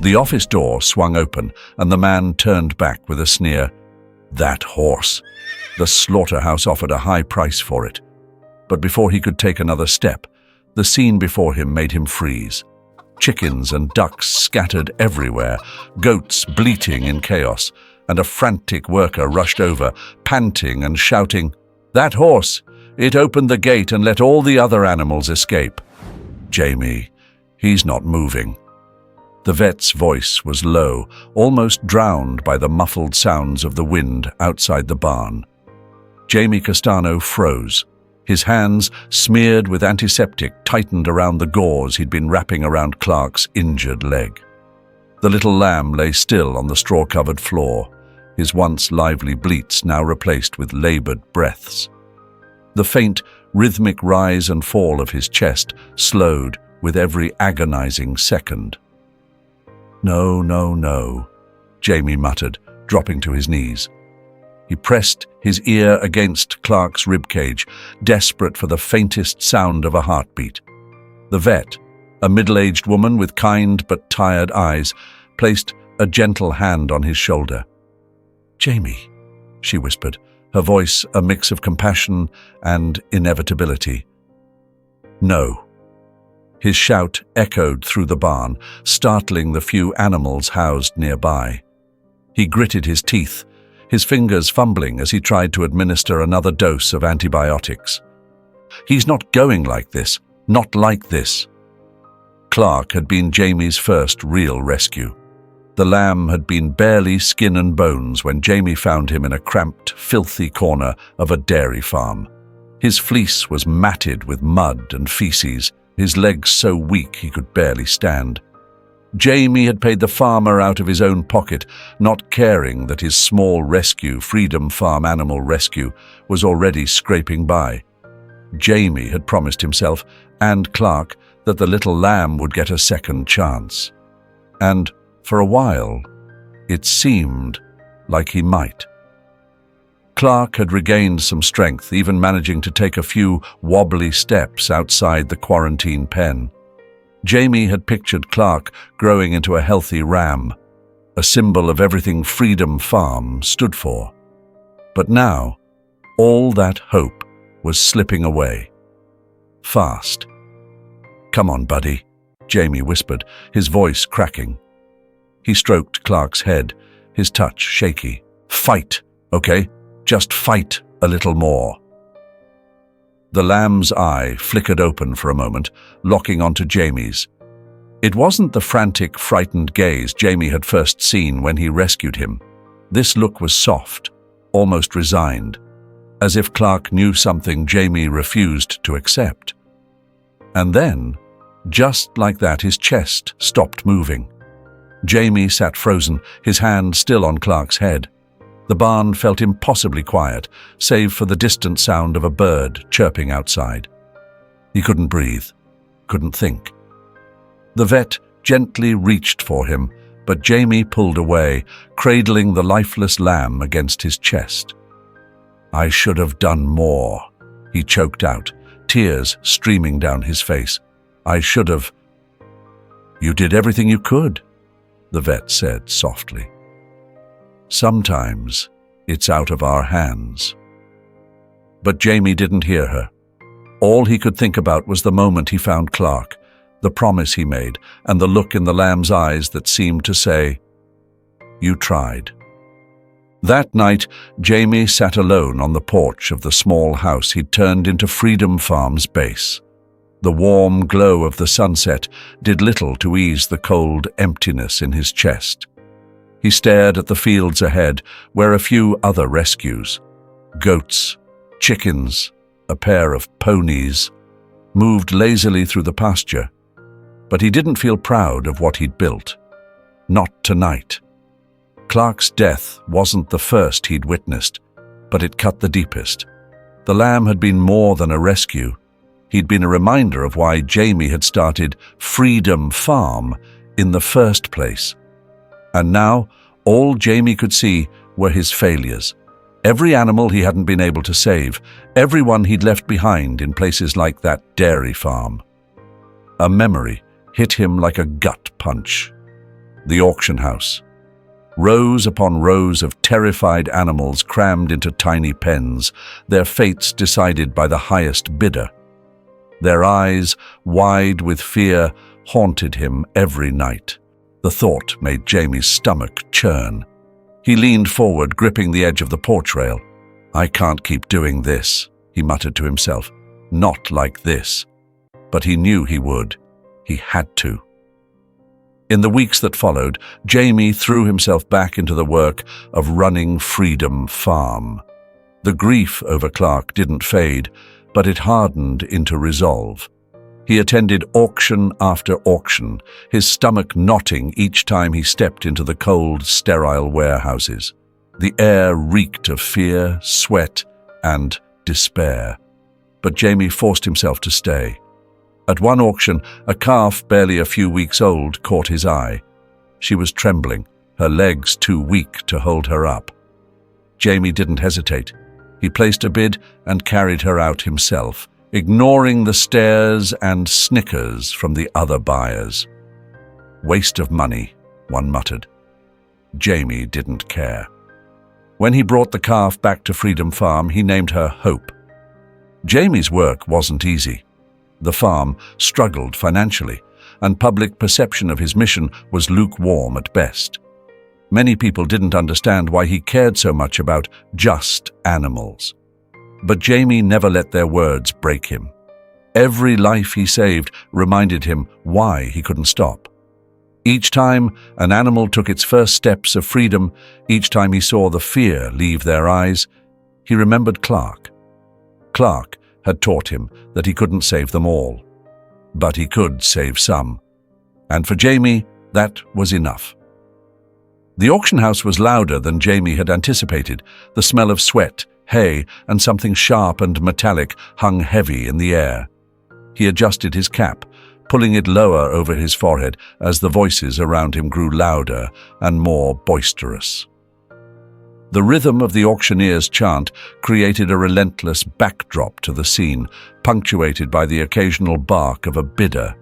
The office door swung open, and the man turned back with a sneer. That horse. The slaughterhouse offered a high price for it. But before he could take another step, the scene before him made him freeze. Chickens and ducks scattered everywhere, goats bleating in chaos, and a frantic worker rushed over, panting and shouting, "That horse! It opened the gate and let all the other animals escape." "Jamie, he's not moving." The vet's voice was low, almost drowned by the muffled sounds of the wind outside the barn. Jamie Castano froze. His hands, smeared with antiseptic, tightened around the gauze he'd been wrapping around Clark's injured leg. The little lamb lay still on the straw-covered floor, his once lively bleats now replaced with labored breaths. The faint, rhythmic rise and fall of his chest slowed with every agonizing second. "No, no, no," Jamie muttered, dropping to his knees. He pressed his ear against Clark's ribcage, desperate for the faintest sound of a heartbeat. The vet, a middle-aged woman with kind but tired eyes, placed a gentle hand on his shoulder. "Jamie," she whispered, her voice a mix of compassion and inevitability. "No." His shout echoed through the barn, startling the few animals housed nearby. He gritted his teeth, his fingers fumbling as he tried to administer another dose of antibiotics. "He's not going like this, not like this." Clark had been Jamie's first real rescue. The lamb had been barely skin and bones when Jamie found him in a cramped, filthy corner of a dairy farm. His fleece was matted with mud and feces, his legs so weak he could barely stand. Jamie had paid the farmer out of his own pocket, not caring that his small rescue, Freedom Farm Animal Rescue, was already scraping by. Jamie had promised himself and Clark that the little lamb would get a second chance. And, for a while, it seemed like he might. Clark had regained some strength, even managing to take a few wobbly steps outside the quarantine pen. Jamie had pictured Clark growing into a healthy ram, a symbol of everything Freedom Farm stood for. But now, all that hope was slipping away. Fast. "Come on, buddy," Jamie whispered, his voice cracking. He stroked Clark's head, his touch shaky. "Fight, okay? Just fight a little more." The lamb's eye flickered open for a moment, locking onto Jamie's. It wasn't the frantic, frightened gaze Jamie had first seen when he rescued him. This look was soft, almost resigned, as if Clark knew something Jamie refused to accept. And then, just like that, his chest stopped moving. Jamie sat frozen, his hand still on Clark's head. The barn felt impossibly quiet, save for the distant sound of a bird chirping outside. He couldn't breathe, couldn't think. The vet gently reached for him, but Jamie pulled away, cradling the lifeless lamb against his chest. "I should have done more," he choked out, tears streaming down his face. "I should have." "You did everything you could," the vet said softly. "Sometimes it's out of our hands." But Jamie didn't hear her. All he could think about was the moment he found Clark, the promise he made, and the look in the lamb's eyes that seemed to say, "You tried." That night, Jamie sat alone on the porch of the small house he'd turned into Freedom Farm's base. The warm glow of the sunset did little to ease the cold emptiness in his chest. He stared at the fields ahead, where a few other rescues, goats, chickens, a pair of ponies, moved lazily through the pasture. But he didn't feel proud of what he'd built. Not tonight. Clark's death wasn't the first he'd witnessed, but it cut the deepest. The lamb had been more than a rescue. He'd been a reminder of why Jamie had started Freedom Farm in the first place. And now, all Jamie could see were his failures. Every animal he hadn't been able to save, everyone he'd left behind in places like that dairy farm. A memory hit him like a gut punch. The auction house. Rows upon rows of terrified animals crammed into tiny pens, their fates decided by the highest bidder. Their eyes, wide with fear, haunted him every night. The thought made Jamie's stomach churn. He leaned forward, gripping the edge of the porch rail. "I can't keep doing this," he muttered to himself. "Not like this." But he knew he would. He had to. In the weeks that followed, Jamie threw himself back into the work of running Freedom Farm. The grief over Clark didn't fade, but it hardened into resolve. He attended auction after auction, his stomach knotting each time he stepped into the cold, sterile warehouses. The air reeked of fear, sweat, and despair. But Jamie forced himself to stay. At one auction, a calf barely a few weeks old caught his eye. She was trembling, her legs too weak to hold her up. Jamie didn't hesitate. He placed a bid and carried her out himself, ignoring the stares and snickers from the other buyers. "Waste of money," one muttered. Jamie didn't care. When he brought the calf back to Freedom Farm, he named her Hope. Jamie's work wasn't easy. The farm struggled financially, and public perception of his mission was lukewarm at best. Many people didn't understand why he cared so much about just animals. But Jamie never let their words break him. Every life he saved reminded him why he couldn't stop. Each time an animal took its first steps of freedom, each time he saw the fear leave their eyes, he remembered Clark. Clark had taught him that he couldn't save them all, but he could save some. And for Jamie, that was enough. The auction house was louder than Jamie had anticipated. The smell of sweat, hay, and something sharp and metallic hung heavy in the air. He adjusted his cap, pulling it lower over his forehead as the voices around him grew louder and more boisterous. The rhythm of the auctioneer's chant created a relentless backdrop to the scene, punctuated by the occasional bark of a bidder.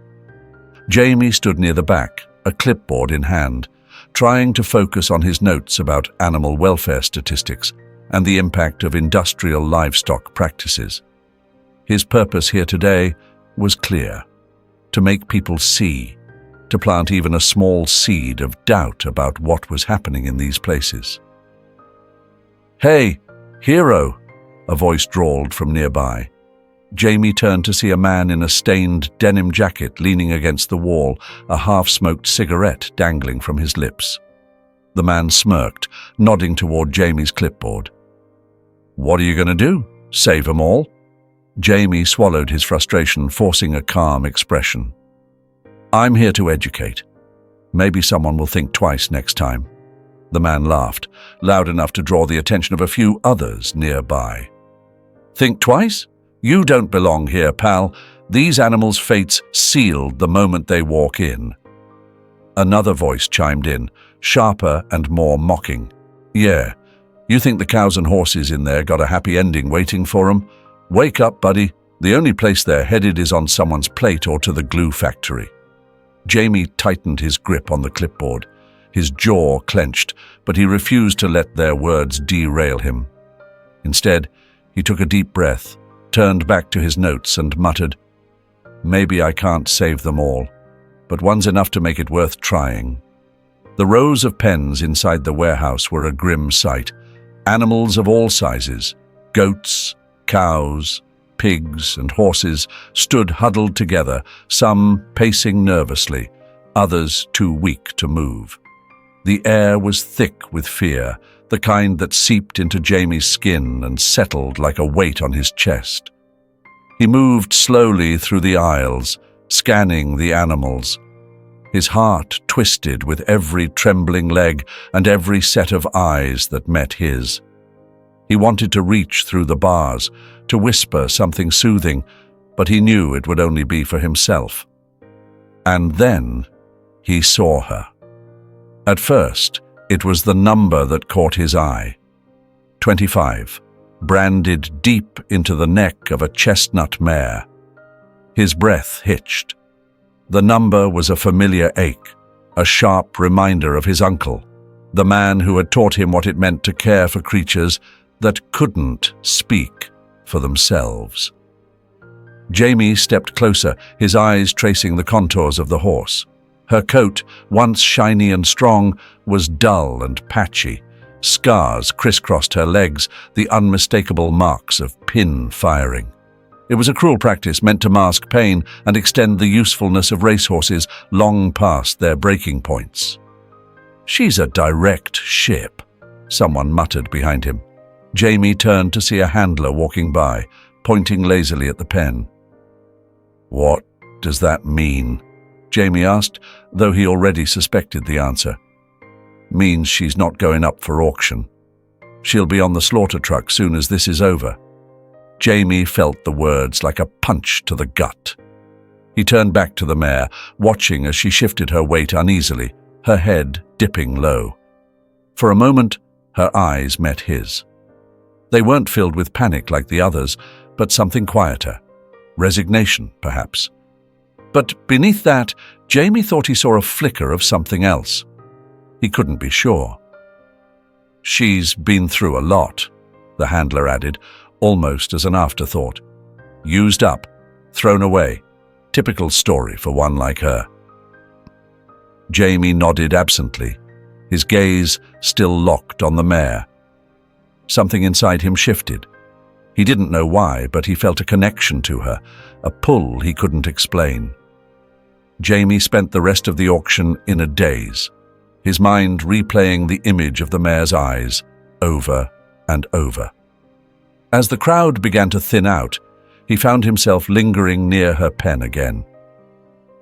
Jamie stood near the back, a clipboard in hand, trying to focus on his notes about animal welfare statistics and the impact of industrial livestock practices. His purpose here today was clear: to make people see, to plant even a small seed of doubt about what was happening in these places. "Hey, hero," a voice drawled from nearby. Jamie turned to see a man in a stained denim jacket leaning against the wall, a half-smoked cigarette dangling from his lips. The man smirked, nodding toward Jamie's clipboard. "What are you going to do? Save 'em all?" Jamie swallowed his frustration, forcing a calm expression. "I'm here to educate. Maybe someone will think twice next time." The man laughed, loud enough to draw the attention of a few others nearby. "Think twice? You don't belong here, pal. These animals' fates sealed the moment they walk in." Another voice chimed in, sharper and more mocking. "Yeah, you think the cows and horses in there got a happy ending waiting for 'em? Wake up, buddy. The only place they're headed is on someone's plate or to the glue factory." Jamie tightened his grip on the clipboard. His jaw clenched, but he refused to let their words derail him. Instead, he took a deep breath, turned back to his notes and muttered, "Maybe I can't save them all, but one's enough to make it worth trying." The rows of pens inside the warehouse were a grim sight. Animals of all sizes, goats, cows, pigs, and horses, stood huddled together, some pacing nervously, others too weak to move. The air was thick with fear, the kind that seeped into Jamie's skin and settled like a weight on his chest. He moved slowly through the aisles, scanning the animals. His heart twisted with every trembling leg and every set of eyes that met his. He wanted to reach through the bars, to whisper something soothing, but he knew it would only be for himself. And then he saw her. At first, it was the number that caught his eye. 25, branded deep into the neck of a chestnut mare. His breath hitched. The number was a familiar ache, a sharp reminder of his uncle, the man who had taught him what it meant to care for creatures that couldn't speak for themselves. Jamie stepped closer, his eyes tracing the contours of the horse. Her coat, once shiny and strong, was dull and patchy. Scars crisscrossed her legs, the unmistakable marks of pin firing. It was a cruel practice meant to mask pain and extend the usefulness of racehorses long past their breaking points. "She's a direct ship," someone muttered behind him. Jamie turned to see a handler walking by, pointing lazily at the pen. "What does that mean?" Jamie asked, though he already suspected the answer. "Means she's not going up for auction. She'll be on the slaughter truck soon as this is over." Jamie felt the words like a punch to the gut. He turned back to the mare, watching as she shifted her weight uneasily, her head dipping low. For a moment, her eyes met his. They weren't filled with panic like the others, but something quieter. Resignation, perhaps. But beneath that, Jamie thought he saw a flicker of something else. He couldn't be sure. "She's been through a lot," the handler added, almost as an afterthought. "Used up, thrown away. Typical story for one like her." Jamie nodded absently, his gaze still locked on the mare. Something inside him shifted. He didn't know why, but he felt a connection to her, a pull he couldn't explain. Jamie spent the rest of the auction in a daze, his mind replaying the image of the mare's eyes over and over. As the crowd began to thin out, he found himself lingering near her pen again.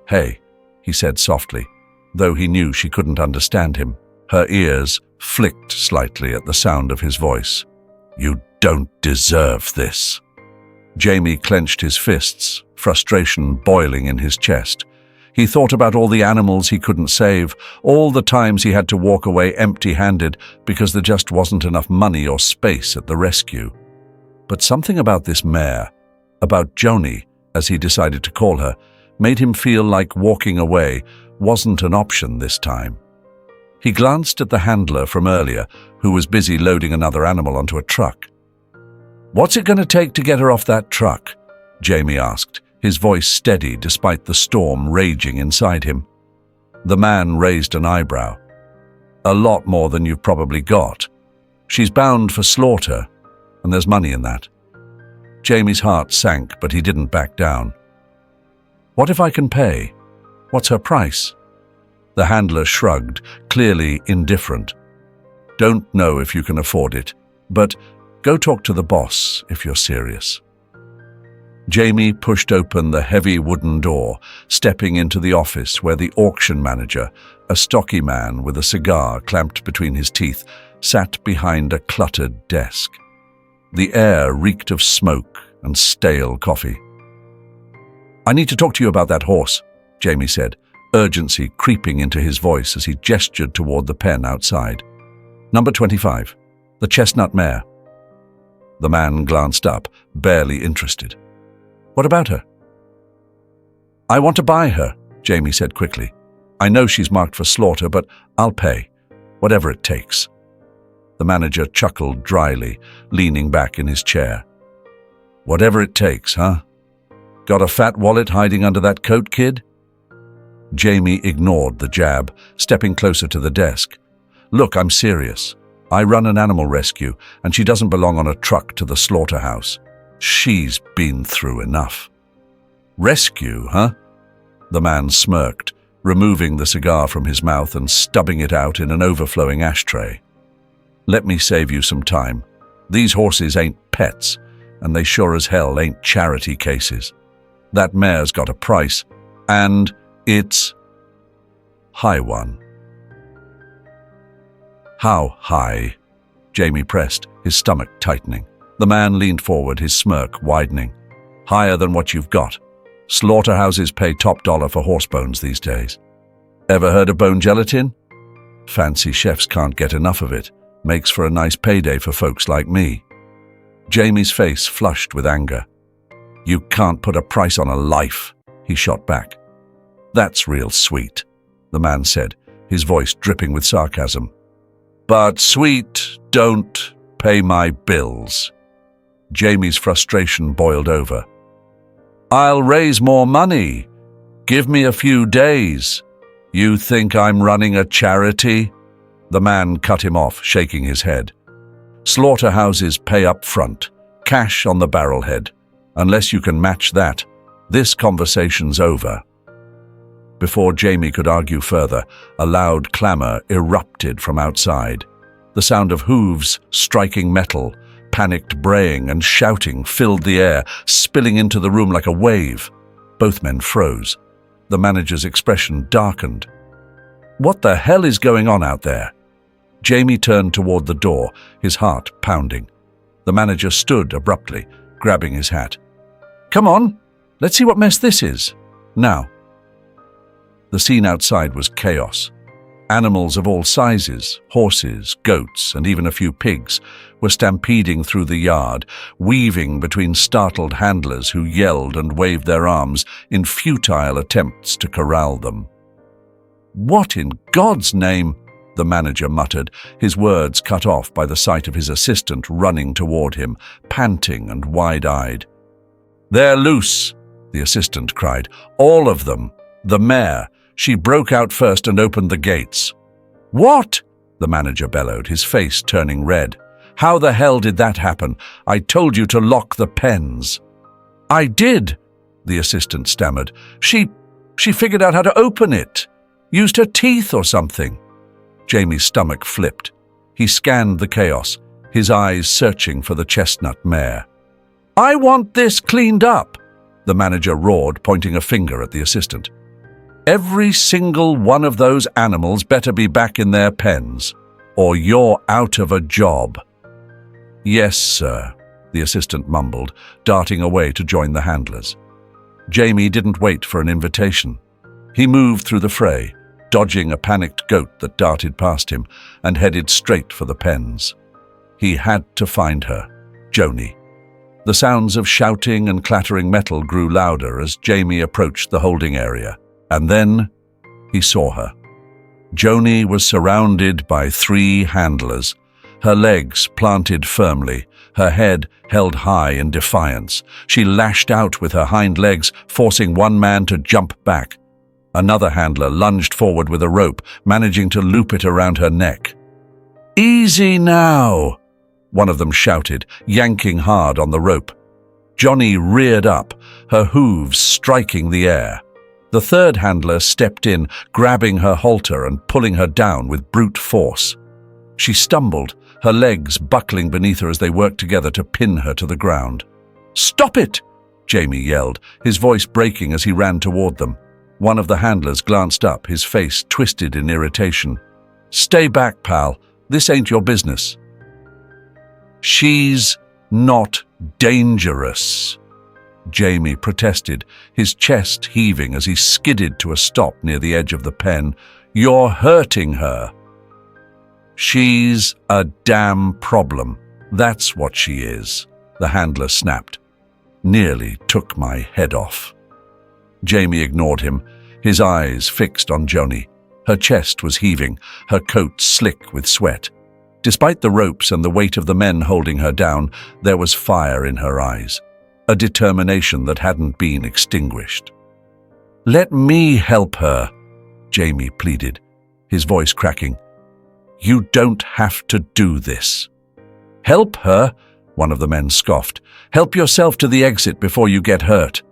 "Hey," he said softly, though he knew she couldn't understand him. Her ears flicked slightly at the sound of his voice. "You don't deserve this." Jamie clenched his fists, frustration boiling in his chest. He thought about all the animals he couldn't save, all the times he had to walk away empty-handed because there just wasn't enough money or space at the rescue. But something about this mare, about Joni, as he decided to call her, made him feel like walking away wasn't an option this time. He glanced at the handler from earlier, who was busy loading another animal onto a truck. "What's it going to take to get her off that truck?" Jamie asked, his voice steady despite the storm raging inside him. The man raised an eyebrow. "A lot more than you've probably got. She's bound for slaughter, and there's money in that." Jamie's heart sank, but he didn't back down. "What if I can pay? What's her price?" The handler shrugged, clearly indifferent. "Don't know if you can afford it, but go talk to the boss if you're serious." Jamie pushed open the heavy wooden door, stepping into the office where the auction manager, a stocky man with a cigar clamped between his teeth, sat behind a cluttered desk. The air reeked of smoke and stale coffee. "I need to talk to you about that horse," Jamie said, urgency creeping into his voice as he gestured toward the pen outside. "Number 25, the chestnut mare." The man glanced up, barely interested. "What about her?" "I want to buy her," Jamie said quickly. "I know she's marked for slaughter, but I'll pay, whatever it takes." The manager chuckled dryly, leaning back in his chair. "Whatever it takes, huh? Got a fat wallet hiding under that coat, kid?" Jamie ignored the jab, stepping closer to the desk. "Look, I'm serious. I run an animal rescue, and she doesn't belong on a truck to the slaughterhouse. She's been through enough." "Rescue, huh?" The man smirked, removing the cigar from his mouth and stubbing it out in an overflowing ashtray. "Let me save you some time. These horses ain't pets, and they sure as hell ain't charity cases. That mare's got a price, and it's high one." "How high?" Jamie pressed, his stomach tightening. The man leaned forward, his smirk widening. "Higher than what you've got. Slaughterhouses pay top dollar for horse bones these days. Ever heard of bone gelatin? Fancy chefs can't get enough of it. Makes for a nice payday for folks like me." Jamie's face flushed with anger. "You can't put a price on a life," he shot back. "That's real sweet," the man said, his voice dripping with sarcasm. "But sweet, don't pay my bills." Jamie's frustration boiled over. "I'll raise more money. Give me a few days. You think I'm running a charity?" The man cut him off, shaking his head. "Slaughterhouses pay up front, cash on the barrelhead. Unless you can match that, this conversation's over." Before Jamie could argue further, a loud clamor erupted from outside. The sound of hooves striking metal, panicked braying and shouting filled the air, spilling into the room like a wave. Both men froze. The manager's expression darkened. "What the hell is going on out there?" Jamie turned toward the door, his heart pounding. The manager stood abruptly, grabbing his hat. "Come on, let's see what mess this is. Now." The scene outside was chaos. Animals of all sizes, horses, goats, and even a few pigs, were stampeding through the yard, weaving between startled handlers who yelled and waved their arms in futile attempts to corral them. "What in God's name?" the manager muttered, his words cut off by the sight of his assistant running toward him, panting and wide-eyed. "They're loose," the assistant cried. "All of them. The mare. She broke out first and opened the gates." "What?" the manager bellowed, his face turning red. "How the hell did that happen? I told you to lock the pens." "I did," the assistant stammered. She figured out how to open it. Used her teeth or something." Jamie's stomach flipped. He scanned the chaos, his eyes searching for the chestnut mare. "I want this cleaned up," the manager roared, pointing a finger at the assistant. "Every single one of those animals better be back in their pens, or you're out of a job." "Yes, sir," the assistant mumbled, darting away to join the handlers. Jamie didn't wait for an invitation. He moved through the fray, dodging a panicked goat that darted past him, and headed straight for the pens. He had to find her, Joni. The sounds of shouting and clattering metal grew louder as Jamie approached the holding area. And then he saw her. Joni was surrounded by 3 handlers, her legs planted firmly, her head held high in defiance. She lashed out with her hind legs, forcing one man to jump back. Another handler lunged forward with a rope, managing to loop it around her neck. "Easy now," one of them shouted, yanking hard on the rope. Joni reared up, her hooves striking the air. The third handler stepped in, grabbing her halter and pulling her down with brute force. She stumbled, her legs buckling beneath her as they worked together to pin her to the ground. "Stop it!" Jamie yelled, his voice breaking as he ran toward them. One of the handlers glanced up, his face twisted in irritation. "Stay back, pal. This ain't your business." "She's not dangerous," Jamie protested, his chest heaving as he skidded to a stop near the edge of the pen. "You're hurting her." "She's a damn problem. That's what she is," the handler snapped. "Nearly took my head off." Jamie ignored him, his eyes fixed on Joni. Her chest was heaving, her coat slick with sweat. Despite the ropes and the weight of the men holding her down, there was fire in her eyes, a determination that hadn't been extinguished. "Let me help her," Jamie pleaded, his voice cracking. "You don't have to do this." "Help her?" one of the men scoffed. "Help yourself to the exit before you get hurt."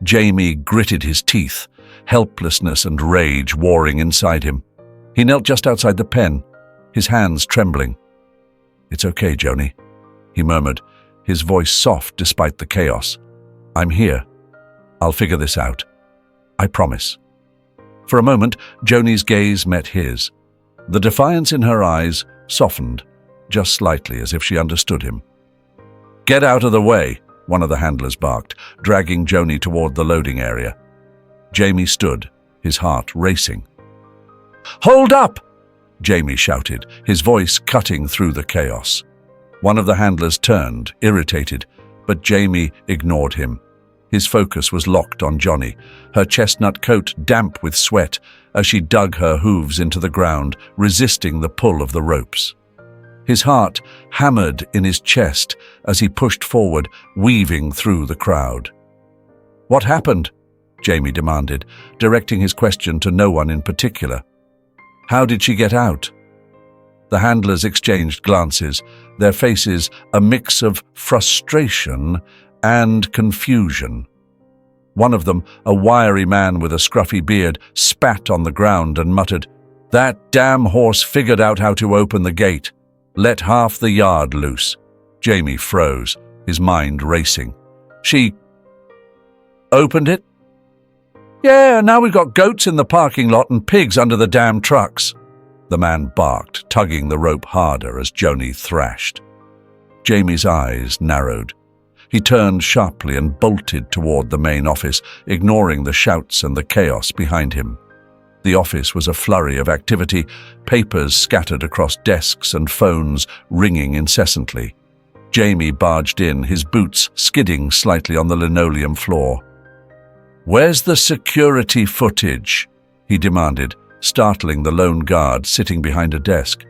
Jamie gritted his teeth, helplessness and rage warring inside him. He knelt just outside the pen, his hands trembling. "It's okay, Joni," he murmured, his voice soft despite the chaos. "I'm here. I'll figure this out. I promise." For a moment, Joni's gaze met his. The defiance in her eyes softened, just slightly, as if she understood him. "Get out of the way," one of the handlers barked, dragging Joni toward the loading area. Jamie stood, his heart racing. "Hold up!" Jamie shouted, his voice cutting through the chaos. One of the handlers turned, irritated, but Jamie ignored him. His focus was locked on Johnny, her chestnut coat damp with sweat as she dug her hooves into the ground, resisting the pull of the ropes. His heart hammered in his chest as he pushed forward, weaving through the crowd. "What happened?" Jamie demanded, directing his question to no one in particular. "How did she get out?" The handlers exchanged glances, their faces a mix of frustration and confusion. One of them, a wiry man with a scruffy beard, spat on the ground and muttered, "That damn horse figured out how to open the gate. Let half the yard loose." Jamie froze, his mind racing. "She opened it?" "Yeah, now we've got goats in the parking lot and pigs under the damn trucks." The man barked, tugging the rope harder as Joni thrashed. Jamie's eyes narrowed. He turned sharply and bolted toward the main office, ignoring the shouts and the chaos behind him. The office was a flurry of activity, papers scattered across desks and phones ringing incessantly. Jamie barged in, his boots skidding slightly on the linoleum floor. "Where's the security footage?" he demanded, startling the lone guard sitting behind a desk.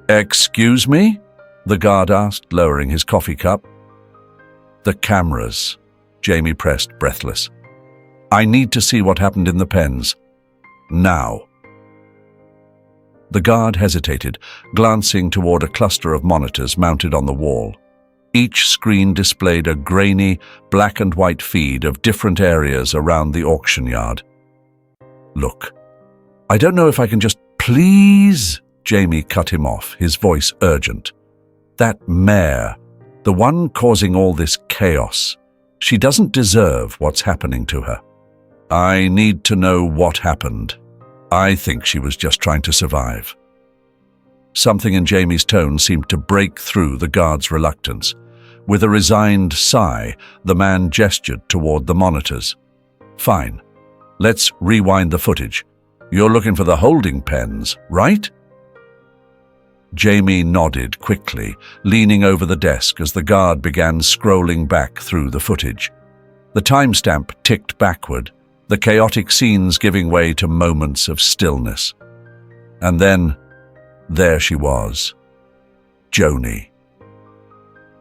"Excuse me?" the guard asked, lowering his coffee cup. "The cameras," Jamie pressed, breathless. "I need to see what happened in the pens. Now." The guard hesitated, glancing toward a cluster of monitors mounted on the wall. Each screen displayed a grainy, black and white feed of different areas around the auction yard. "Look, I don't know if I can just—" "Please," Jamie cut him off, his voice urgent. "That mare, the one causing all this chaos, she doesn't deserve what's happening to her. I need to know what happened. I think she was just trying to survive." Something in Jamie's tone seemed to break through the guard's reluctance. With a resigned sigh, the man gestured toward the monitors. "Fine. Let's rewind the footage. You're looking for the holding pens, right?" Jamie nodded quickly, leaning over the desk as the guard began scrolling back through the footage. The timestamp ticked backward, the chaotic scenes giving way to moments of stillness. And then, there she was. Joni.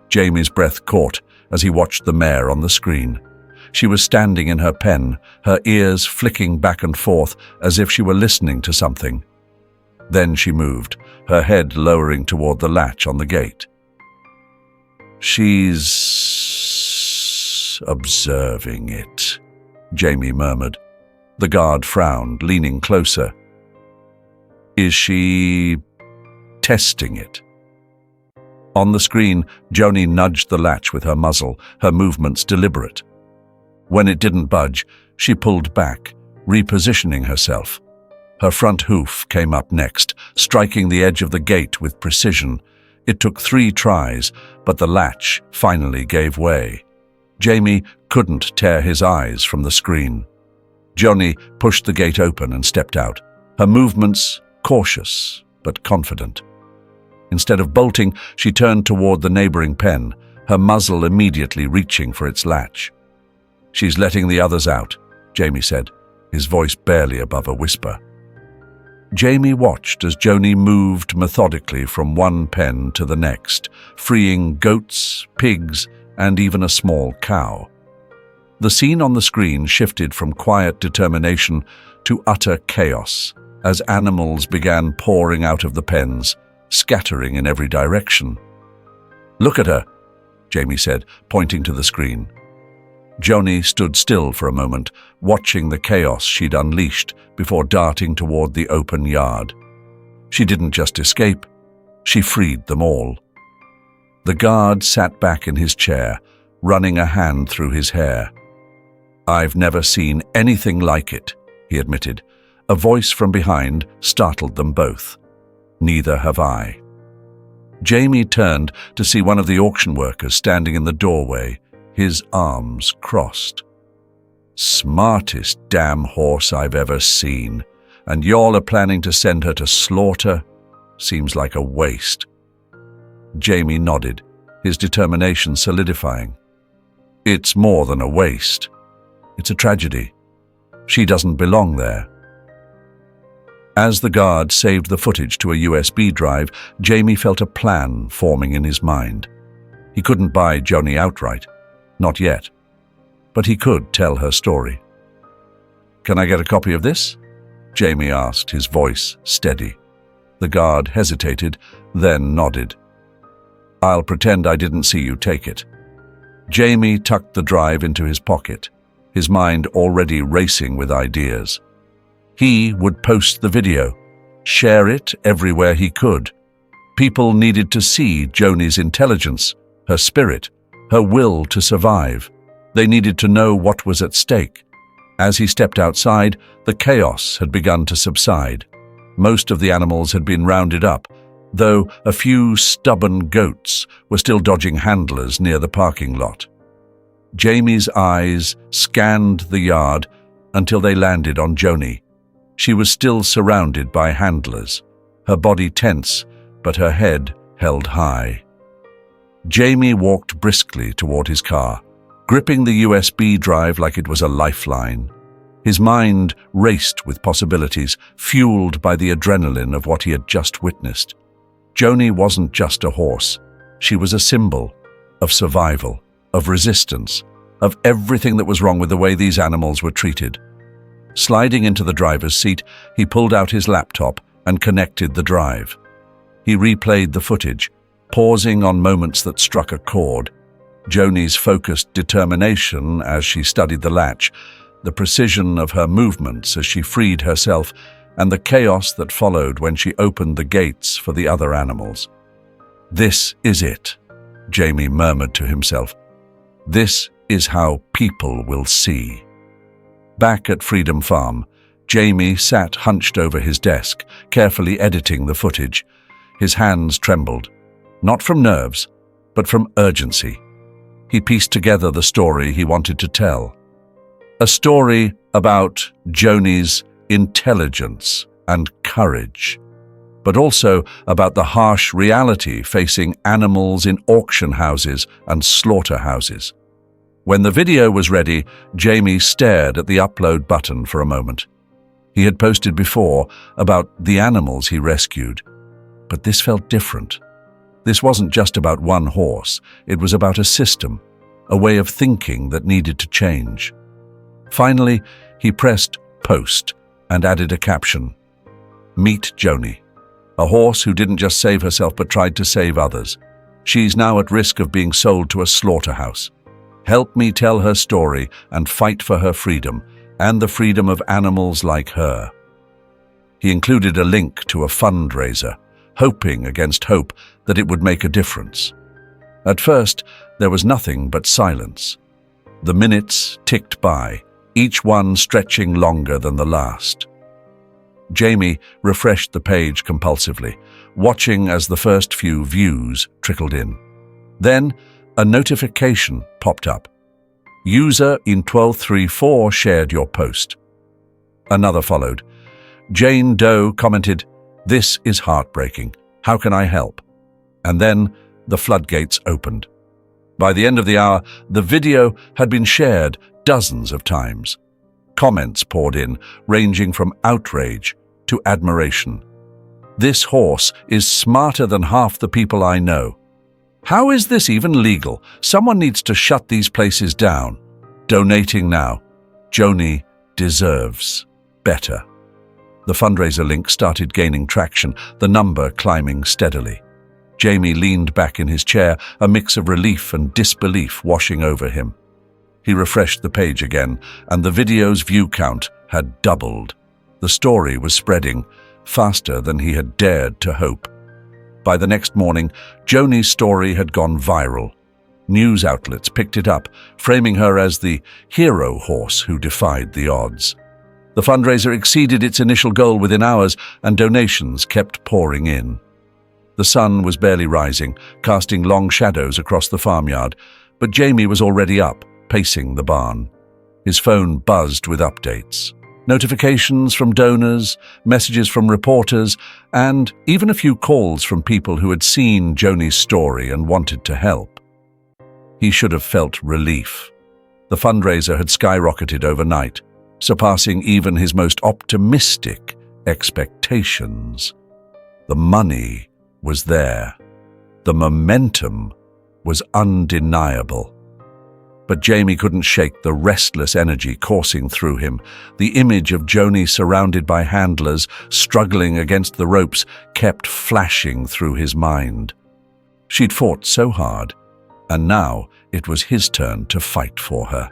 Jamie's breath caught as he watched the mare on the screen. She was standing in her pen, her ears flicking back and forth as if she were listening to something. Then she moved, her head lowering toward the latch on the gate. "She's observing it," Jamie murmured. The guard frowned, leaning closer. "Is she testing it?" On the screen, Joni nudged the latch with her muzzle, her movements deliberate. When it didn't budge, she pulled back, repositioning herself. Her front hoof came up next, striking the edge of the gate with precision. It took 3 tries, but the latch finally gave way. Jamie couldn't tear his eyes from the screen. Joni pushed the gate open and stepped out, her movements cautious but confident. Instead of bolting, she turned toward the neighboring pen, her muzzle immediately reaching for its latch. "She's letting the others out," Jamie said, his voice barely above a whisper. Jamie watched as Joni moved methodically from one pen to the next, freeing goats, pigs, and even a small cow. The scene on the screen shifted from quiet determination to utter chaos as animals began pouring out of the pens, scattering in every direction. "Look at her," Jamie said, pointing to the screen. Joni stood still for a moment, watching the chaos she'd unleashed before darting toward the open yard. She didn't just escape, she freed them all. The guard sat back in his chair, running a hand through his hair. "I've never seen anything like it," he admitted. A voice from behind startled them both. "Neither have I." Jamie turned to see one of the auction workers standing in the doorway, his arms crossed. "Smartest damn horse I've ever seen, and y'all are planning to send her to slaughter? Seems like a waste." Jamie nodded, his determination solidifying. It's more than a waste. It's a tragedy. She doesn't belong there. As the guard saved the footage to a USB drive, Jamie felt a plan forming in his mind. He couldn't buy Joni outright. Not yet. But he could tell her story. "Can I get a copy of this?" Jamie asked, his voice steady. The guard hesitated, then nodded. "I'll pretend I didn't see you take it." Jamie tucked the drive into his pocket, his mind already racing with ideas. He would post the video, share it everywhere he could. People needed to see Joni's intelligence, her spirit, her will to survive. They needed to know what was at stake. As he stepped outside, the chaos had begun to subside. Most of the animals had been rounded up, though a few stubborn goats were still dodging handlers near the parking lot. Jamie's eyes scanned the yard until they landed on Joni. She was still surrounded by handlers, her body tense, but her head held high. Jamie walked briskly toward his car, gripping the USB drive like it was a lifeline. His mind raced with possibilities, fueled by the adrenaline of what he had just witnessed. Joni wasn't just a horse. She was a symbol of survival, of resistance, of everything that was wrong with the way these animals were treated. Sliding into the driver's seat, he pulled out his laptop and connected the drive. He replayed the footage, pausing on moments that struck a chord. Joni's focused determination as she studied the latch, the precision of her movements as she freed herself, and the chaos that followed when she opened the gates for the other animals. "This is it," Jamie murmured to himself. "This is how people will see." Back at Freedom Farm, Jamie sat hunched over his desk, carefully editing the footage. His hands trembled, not from nerves, but from urgency. He pieced together the story he wanted to tell. A story about Joni's intelligence and courage, but also about the harsh reality facing animals in auction houses and slaughterhouses. When the video was ready, Jamie stared at the upload button for a moment. He had posted before about the animals he rescued, but this felt different. This wasn't just about one horse, it was about a system, a way of thinking that needed to change. Finally, he pressed post and added a caption. "Meet Joni, a horse who didn't just save herself but tried to save others. She's now at risk of being sold to a slaughterhouse. Help me tell her story and fight for her freedom and the freedom of animals like her." He included a link to a fundraiser, hoping against hope that it would make a difference. At first, there was nothing but silence. The minutes ticked by, each one stretching longer than the last. Jamie refreshed the page compulsively, watching as the first few views trickled in. Then, a notification popped up. "User in 1234 shared your post." Another followed. Jane Doe commented, "This is heartbreaking. How can I help?" And then the floodgates opened. By the end of the hour, the video had been shared dozens of times. Comments poured in, ranging from outrage to admiration. "This horse is smarter than half the people I know. How is this even legal? Someone needs to shut these places down. Donating now. Joni deserves better." The fundraiser link started gaining traction, the number climbing steadily. Jamie leaned back in his chair, a mix of relief and disbelief washing over him. He refreshed the page again, and the video's view count had doubled. The story was spreading, faster than he had dared to hope. By the next morning, Joni's story had gone viral. News outlets picked it up, framing her as the hero horse who defied the odds. The fundraiser exceeded its initial goal within hours, and donations kept pouring in. The sun was barely rising, casting long shadows across the farmyard, but Jamie was already up, pacing the barn. His phone buzzed with updates. Notifications from donors, messages from reporters, and even a few calls from people who had seen Joni's story and wanted to help. He should have felt relief, The fundraiser had skyrocketed overnight, surpassing even his most optimistic expectations. The money was there. The momentum was undeniable. But Jamie couldn't shake the restless energy coursing through him. The image of Joni surrounded by handlers, struggling against the ropes, kept flashing through his mind. She'd fought so hard, and now it was his turn to fight for her.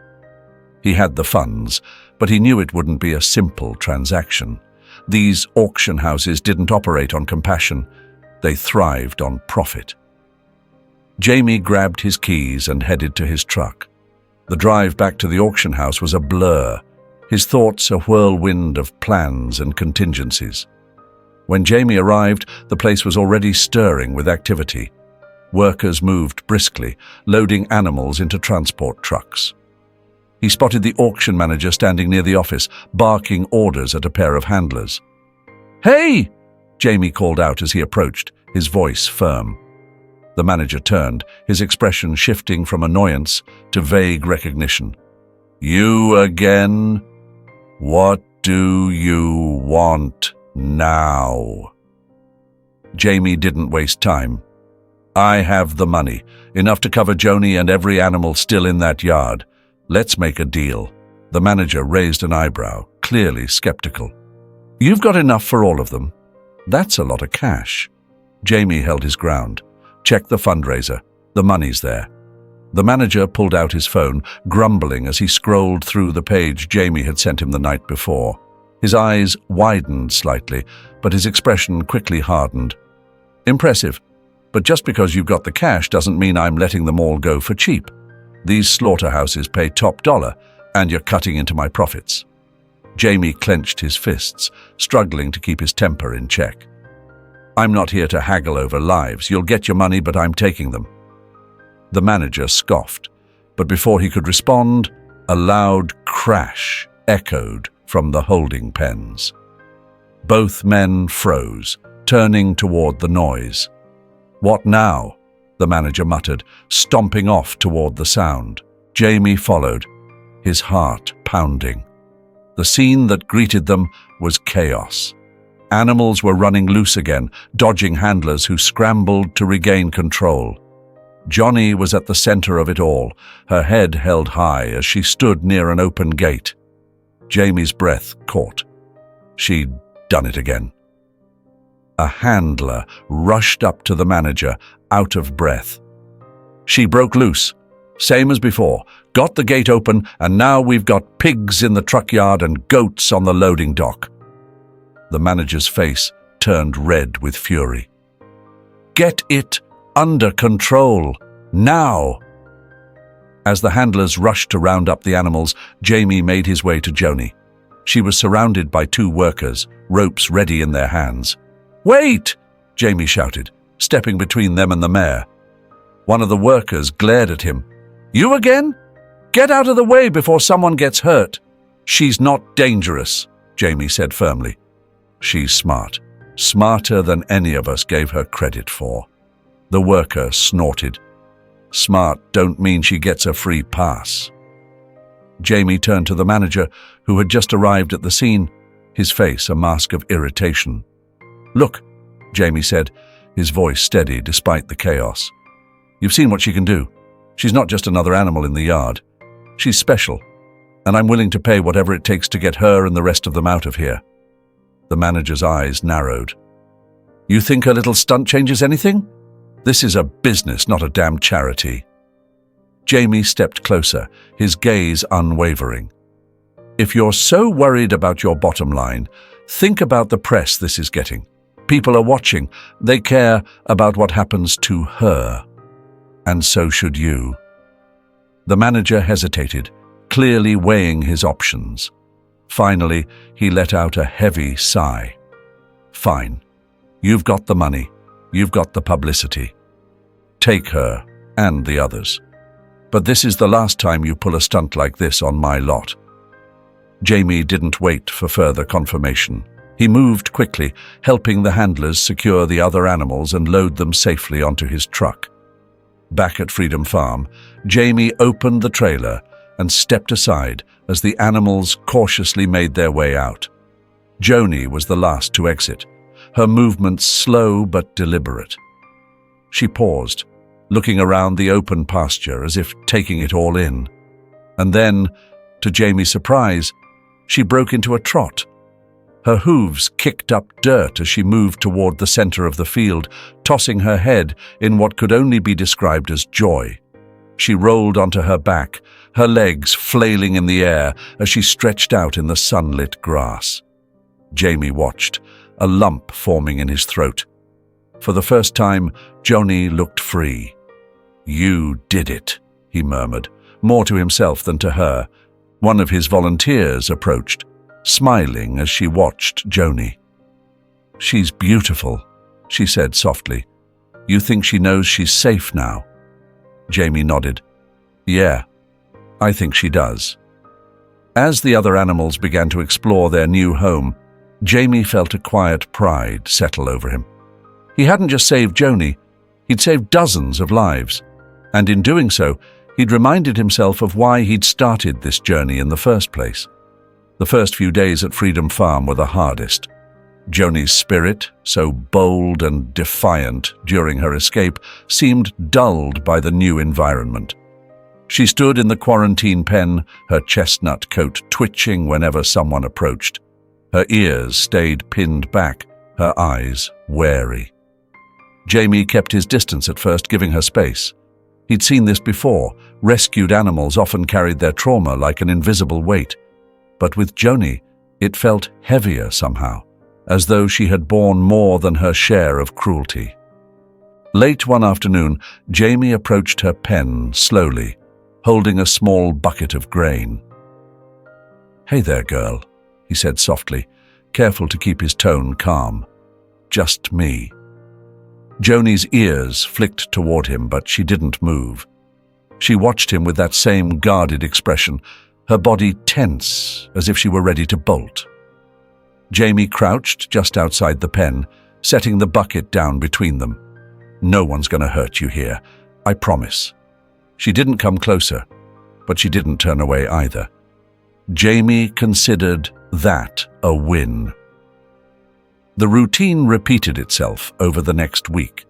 He had the funds, but he knew it wouldn't be a simple transaction. These auction houses didn't operate on compassion. They thrived on profit. Jamie grabbed his keys and headed to his truck. The drive back to the auction house was a blur, his thoughts a whirlwind of plans and contingencies. When Jamie arrived, the place was already stirring with activity. Workers moved briskly, loading animals into transport trucks. He spotted the auction manager standing near the office, barking orders at a pair of handlers. "Hey!" Jamie called out as he approached, his voice firm. The manager turned, his expression shifting from annoyance to vague recognition. "You again? What do you want now?" Jamie didn't waste time. "I have the money, enough to cover Joni and every animal still in that yard. Let's make a deal." The manager raised an eyebrow, clearly skeptical. "You've got enough for all of them. That's a lot of cash." Jamie held his ground. "Check the fundraiser. The money's there." The manager pulled out his phone, grumbling as he scrolled through the page Jamie had sent him the night before. His eyes widened slightly, but his expression quickly hardened. "Impressive, but just because you've got the cash doesn't mean I'm letting them all go for cheap. These slaughterhouses pay top dollar, and you're cutting into my profits." Jamie clenched his fists, struggling to keep his temper in check. "I'm not here to haggle over lives. You'll get your money, but I'm taking them." The manager scoffed, but before he could respond, a loud crash echoed from the holding pens. Both men froze, turning toward the noise. "What now?" the manager muttered, stomping off toward the sound. Jamie followed, his heart pounding. The scene that greeted them was chaos. Animals were running loose again, dodging handlers who scrambled to regain control. Joni was at the center of it all, her head held high as she stood near an open gate. Jamie's breath caught. She'd done it again. A handler rushed up to the manager, out of breath. "She broke loose, same as before, got the gate open, and now we've got pigs in the truck yard and goats on the loading dock." The manager's face turned red with fury. "Get it under control, now!" As the handlers rushed to round up the animals, Jamie made his way to Joni. She was surrounded by two workers, ropes ready in their hands. "Wait!" Jamie shouted, stepping between them and the mare. One of the workers glared at him. "You again? Get out of the way before someone gets hurt." "She's not dangerous," Jamie said firmly. "She's smart. Smarter than any of us gave her credit for." The worker snorted. "Smart don't mean she gets a free pass." Jamie turned to the manager, who had just arrived at the scene, his face a mask of irritation. "Look," Jamie said, his voice steady despite the chaos. "You've seen what she can do. She's not just another animal in the yard. She's special, and I'm willing to pay whatever it takes to get her and the rest of them out of here." The manager's eyes narrowed. "You think her little stunt changes anything? This is a business, not a damn charity." Jamie stepped closer, his gaze unwavering. "If you're so worried about your bottom line, think about the press this is getting. People are watching. They care about what happens to her. And so should you." The manager hesitated, clearly weighing his options. Finally, he let out a heavy sigh. "Fine. You've got the money. You've got the publicity. Take her and the others. But this is the last time you pull a stunt like this on my lot." Jamie didn't wait for further confirmation. He moved quickly, helping the handlers secure the other animals and load them safely onto his truck. Back at Freedom Farm, Jamie opened the trailer and stepped aside as the animals cautiously made their way out. Joni was the last to exit, her movements slow but deliberate. She paused, looking around the open pasture as if taking it all in. And then, to Jamie's surprise, she broke into a trot. Her hooves kicked up dirt as she moved toward the center of the field, tossing her head in what could only be described as joy. She rolled onto her back, her legs flailing in the air as she stretched out in the sunlit grass. Jamie watched, a lump forming in his throat. For the first time, Joni looked free. "You did it," he murmured, more to himself than to her. One of his volunteers approached, smiling as she watched Joni. "She's beautiful," she said softly. "You think she knows she's safe now?" Jamie nodded. "Yeah, I think she does." As the other animals began to explore their new home, Jamie felt a quiet pride settle over him. He hadn't just saved Joni, he'd saved dozens of lives, and in doing so, he'd reminded himself of why he'd started this journey in the first place. The first few days at Freedom Farm were the hardest. Joni's spirit, so bold and defiant during her escape, seemed dulled by the new environment. She stood in the quarantine pen, her chestnut coat twitching whenever someone approached. Her ears stayed pinned back, her eyes wary. Jamie kept his distance at first, giving her space. He'd seen this before. Rescued animals often carried their trauma like an invisible weight. But with Joni, it felt heavier somehow, as though she had borne more than her share of cruelty. Late one afternoon, Jamie approached her pen slowly, holding a small bucket of grain. "Hey there, girl," he said softly, careful to keep his tone calm. "Just me." Joni's ears flicked toward him, but she didn't move. She watched him with that same guarded expression, her body tense, as if she were ready to bolt. Jamie crouched just outside the pen, setting the bucket down between them. "No one's going to hurt you here, I promise." She didn't come closer, but she didn't turn away either. Jamie considered that a win. The routine repeated itself over the next week.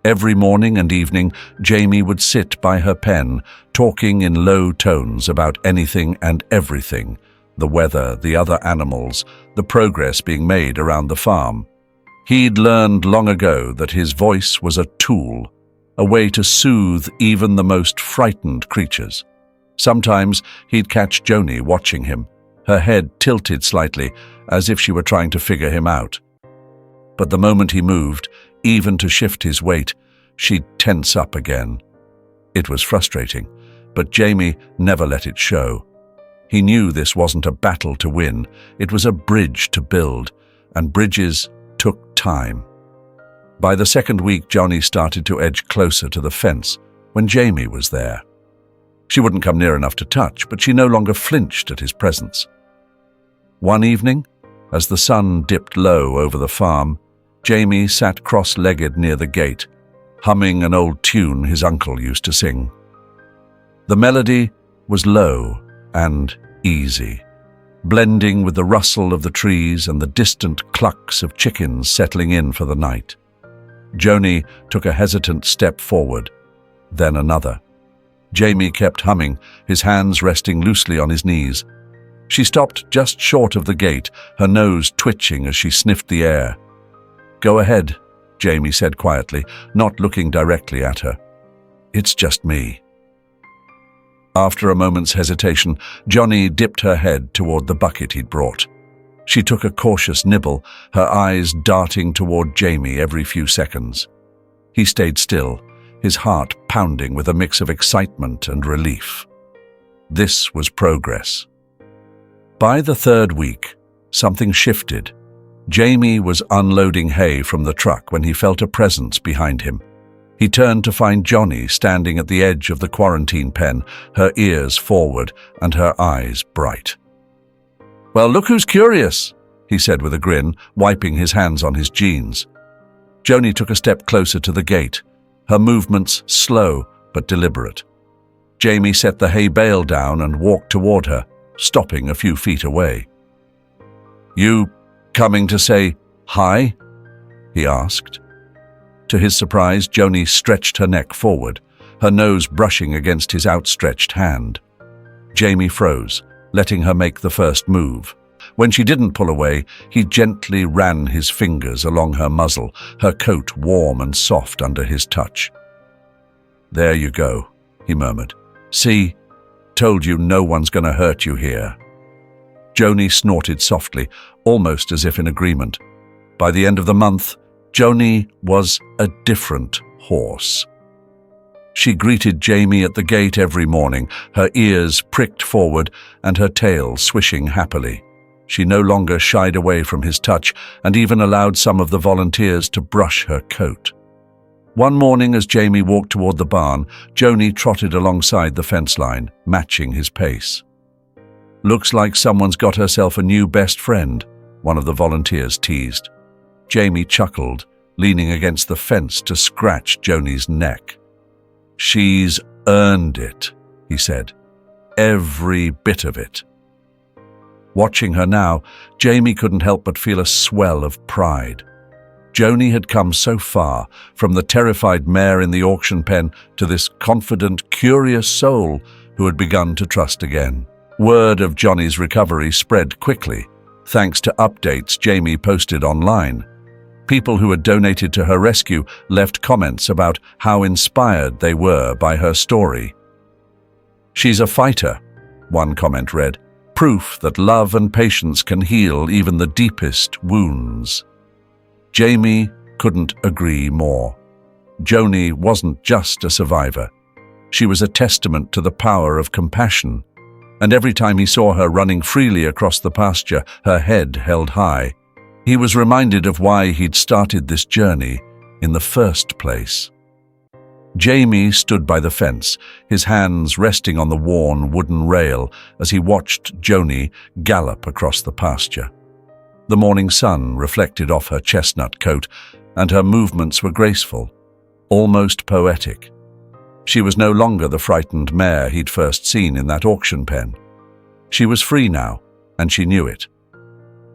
Every morning and evening, Jamie would sit by her pen, talking in low tones about anything and everything, the weather, the other animals, the progress being made around the farm. He'd learned long ago that his voice was a tool, a way to soothe even the most frightened creatures. Sometimes he'd catch Joni watching him, her head tilted slightly, as if she were trying to figure him out. But the moment he moved, even to shift his weight, she'd tense up again. It was frustrating, but Jamie never let it show. He knew this wasn't a battle to win, it was a bridge to build, and bridges took time. By the second week, Joni started to edge closer to the fence when Jamie was there. She wouldn't come near enough to touch, but she no longer flinched at his presence. One evening, as the sun dipped low over the farm, Jamie sat cross-legged near the gate, humming an old tune his uncle used to sing. The melody was low and easy, blending with the rustle of the trees and the distant clucks of chickens settling in for the night. Joni took a hesitant step forward, then another. Jamie kept humming, his hands resting loosely on his knees. She stopped just short of the gate, her nose twitching as she sniffed the air. "Go ahead," Jamie said quietly, not looking directly at her. "It's just me." After a moment's hesitation, Joni dipped her head toward the bucket he'd brought. She took a cautious nibble, her eyes darting toward Jamie every few seconds. He stayed still, his heart pounding with a mix of excitement and relief. This was progress. By the third week, something shifted. Jamie was unloading hay from the truck when he felt a presence behind him. He turned to find Joni standing at the edge of the quarantine pen, her ears forward and her eyes bright. "Well, look who's curious," he said with a grin, wiping his hands on his jeans. Joni took a step closer to the gate, her movements slow but deliberate. Jamie set the hay bale down and walked toward her, stopping a few feet away. "You coming to say hi?" he asked. To his surprise, Joni stretched her neck forward, her nose brushing against his outstretched hand. Jamie froze, letting her make the first move. When she didn't pull away, he gently ran his fingers along her muzzle, her coat warm and soft under his touch. "There you go," he murmured. "See? Told you no one's going to hurt you here." Joni snorted softly, almost as if in agreement. By the end of the month, Joni was a different horse. She greeted Jamie at the gate every morning, her ears pricked forward and her tail swishing happily. She no longer shied away from his touch and even allowed some of the volunteers to brush her coat. One morning, as Jamie walked toward the barn, Joni trotted alongside the fence line, matching his pace. "Looks like someone's got herself a new best friend," one of the volunteers teased. Jamie chuckled, leaning against the fence to scratch Joni's neck. "She's earned it," he said. "Every bit of it." Watching her now, Jamie couldn't help but feel a swell of pride. Joni had come so far, from the terrified mare in the auction pen to this confident, curious soul who had begun to trust again. Word of Johnny's recovery spread quickly, thanks to updates Jamie posted online. People who had donated to her rescue left comments about how inspired they were by her story. "She's a fighter," one comment read, "proof that love and patience can heal even the deepest wounds." Jamie couldn't agree more. Joni wasn't just a survivor. She was a testament to the power of compassion, and every time he saw her running freely across the pasture, her head held high, he was reminded of why he'd started this journey in the first place. Jamie stood by the fence, his hands resting on the worn wooden rail as he watched Joni gallop across the pasture. The morning sun reflected off her chestnut coat, and her movements were graceful, almost poetic. She was no longer the frightened mare he'd first seen in that auction pen. She was free now, and she knew it.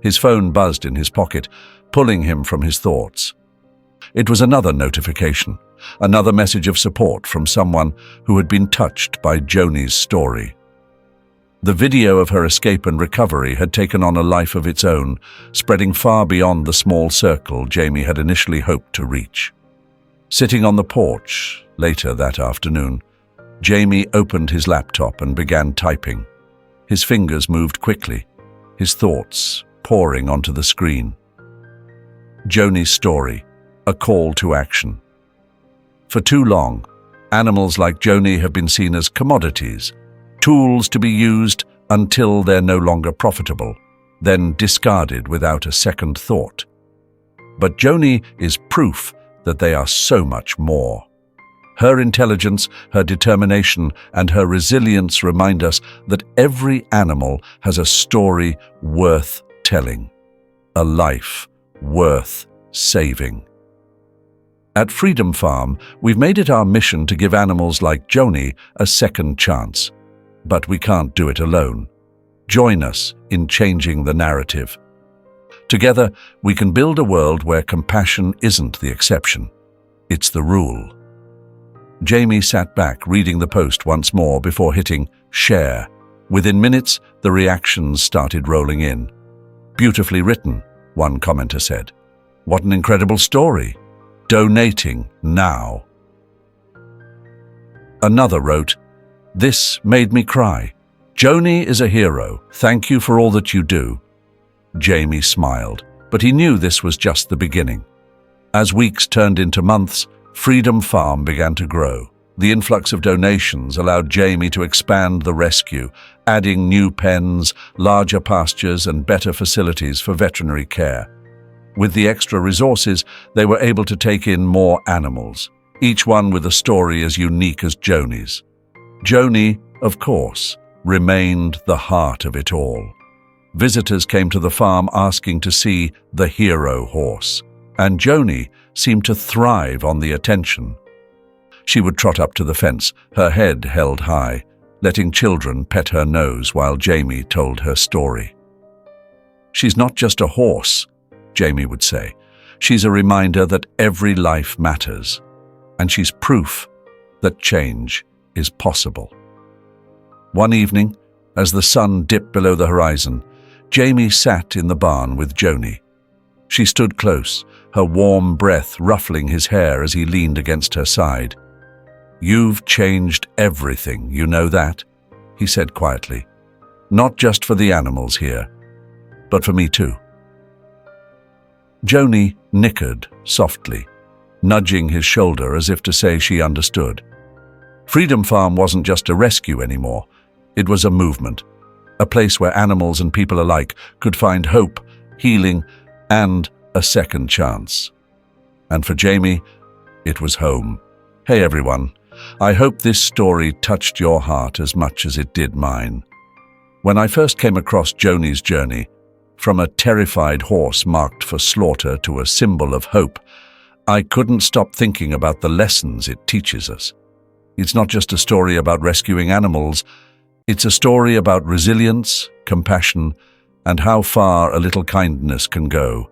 His phone buzzed in his pocket, pulling him from his thoughts. It was another notification, another message of support from someone who had been touched by Joni's story. The video of her escape and recovery had taken on a life of its own, spreading far beyond the small circle Jamie had initially hoped to reach. Sitting on the porch later that afternoon, Jamie opened his laptop and began typing. His fingers moved quickly, his thoughts pouring onto the screen. Joni's story, a call to action. For too long, animals like Joni have been seen as commodities, tools to be used until they're no longer profitable, then discarded without a second thought. But Joni is proof that they are so much more. Her intelligence, her determination, and her resilience remind us that every animal has a story worth telling, a life worth saving. At Freedom Farm, we've made it our mission to give animals like Joni a second chance. But we can't do it alone. Join us in changing the narrative. Together, we can build a world where compassion isn't the exception, it's the rule. Jamie sat back, reading the post once more before hitting share. Within minutes, the reactions started rolling in. "Beautifully written," one commenter said. "What an incredible story. Donating now." Another wrote, "This made me cry. Joni is a hero. Thank you for all that you do." Jamie smiled, but he knew this was just the beginning. As weeks turned into months, Freedom Farm began to grow. The influx of donations allowed Jamie to expand the rescue, adding new pens, larger pastures, and better facilities for veterinary care. With the extra resources, they were able to take in more animals, each one with a story as unique as Joni's. Joni, of course, remained the heart of it all. Visitors came to the farm asking to see the hero horse, and Joni seemed to thrive on the attention. She would trot up to the fence, her head held high, letting children pet her nose while Jamie told her story. "She's not just a horse," Jamie would say. "She's a reminder that every life matters, and she's proof that change is possible." One evening, as the sun dipped below the horizon, Jamie sat in the barn with Joni. She stood close, her warm breath ruffling his hair as he leaned against her side. "You've changed everything, you know that?" he said quietly. "Not just for the animals here, but for me too." Joni nickered softly, nudging his shoulder as if to say she understood. Freedom Farm wasn't just a rescue anymore. It was a movement, a place where animals and people alike could find hope, healing, and a second chance. And for Jamie, it was home. Hey everyone, I hope this story touched your heart as much as it did mine. When I first came across Joni's journey, from a terrified horse marked for slaughter to a symbol of hope, I couldn't stop thinking about the lessons it teaches us. It's not just a story about rescuing animals, it's a story about resilience, compassion, and how far a little kindness can go.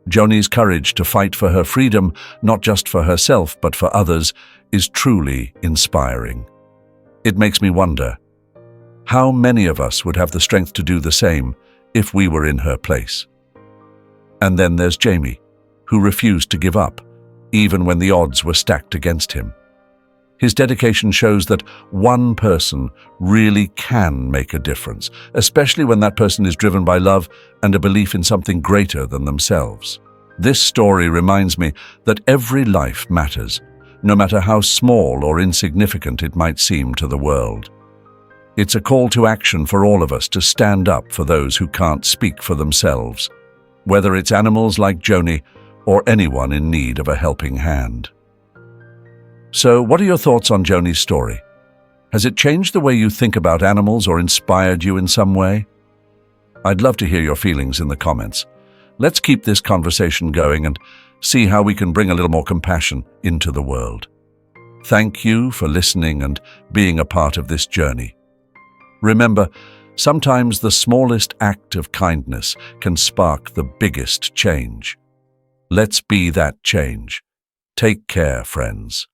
Joni's courage to fight for her freedom, not just for herself but for others, is truly inspiring. It makes me wonder, how many of us would have the strength to do the same if we were in her place? And then there's Jamie, who refused to give up, even when the odds were stacked against him. His dedication shows that one person really can make a difference, especially when that person is driven by love and a belief in something greater than themselves. This story reminds me that every life matters, no matter how small or insignificant it might seem to the world. It's a call to action for all of us to stand up for those who can't speak for themselves, whether it's animals like Joni or anyone in need of a helping hand. So, what are your thoughts on Joni's story? Has it changed the way you think about animals or inspired you in some way? I'd love to hear your feelings in the comments. Let's keep this conversation going and see how we can bring a little more compassion into the world. Thank you for listening and being a part of this journey. Remember, sometimes the smallest act of kindness can spark the biggest change. Let's be that change. Take care, friends.